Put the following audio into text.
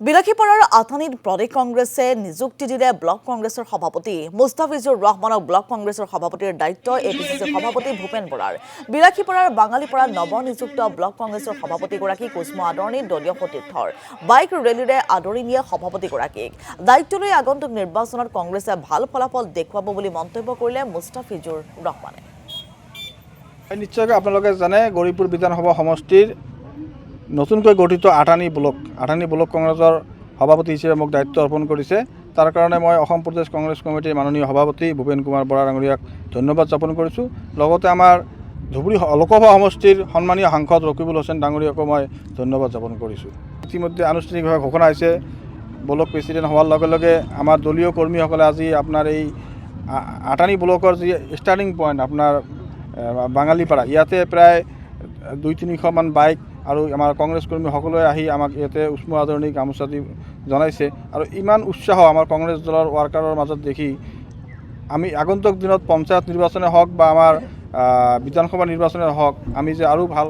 বিলাসীপাৰাৰ আথানীত প্ৰদেশ কংগ্ৰেছে নিযুক্তি দিলে ব্লক কংগ্ৰেছৰ সভাপতি মুস্তাফিজুৰ ৰহমানক ব্লক কংগ্ৰেছৰ সভাপতিৰ দায়িত্ব এপিচিচিৰ সভাপতি ভূপেন বৰাৰ। বিলাসীপাৰাৰ বাঙালীপাৰাত নৱনিযুক্ত ব্লক কংগ্ৰেছৰ সভাপতিগৰাকীক কুস্ম আদৰণি দলীয় সতীৰ্থৰ বাইক ৰেলীৰে আদৰি নিয়ে সভাপতিগৰাকীক। দায়িত্ব লৈ আগন্তুক নিৰ্বাচনত কংগ্ৰেছে ভাল ফলাফল দেখুৱাব বুলি মন্তব্য কৰিলে মুস্তাফিজুৰ ৰহমানে। নিশ্চয়কৈ আপোনালোকে জানে গৌৰীপুৰ বিধানসভা সমষ্টিৰ নতুনকৈ গঠিত আঠানী ব্লক কংগ্ৰেছৰ সভাপতি হিচাপে মোক দায়িত্ব অৰ্পণ কৰিছে। তাৰ কাৰণে মই অসম প্ৰদেশ কংগ্ৰেছ কমিটিৰ মাননীয় সভাপতি ভূপেন কুমাৰ বৰা ডাঙৰীয়াক ধন্যবাদ জ্ঞাপন কৰিছোঁ। লগতে আমাৰ ধুবুৰী লোকসভা সমষ্টিৰ সন্মানীয় সাংসদ ৰকিবুল হোসেন ডাঙৰীয়াকো মই ধন্যবাদ জ্ঞাপন কৰিছোঁ। ইতিমধ্যে আনুষ্ঠানিকভাৱে ঘোষণা হৈছে ব্লক প্ৰেচিডেণ্ট হোৱাৰ লগে লগে আমাৰ দলীয় কৰ্মীসকলে আজি আপোনাৰ এই আঠানী ব্লকৰ যি ষ্টাৰ্টিং পইণ্ট আপোনাৰ বাঙালীপাৰা ইয়াতে প্ৰায় 200-300 মান বাইক আৰু আমাৰ কংগ্ৰেছ কৰ্মী সকলোৱে আহি আমাক ইয়াতে উষ্ম আদৰণি গামোচা দি জনাইছে। আৰু ইমান উৎসাহ আমাৰ কংগ্ৰেছ দলৰ ৱাৰ্কাৰৰ মাজত দেখি আমি আগন্তুক দিনত পঞ্চায়ত নিৰ্বাচনে হওক বা আমাৰ বিধানসভা নিৰ্বাচনে হওক আমি যে আৰু ভাল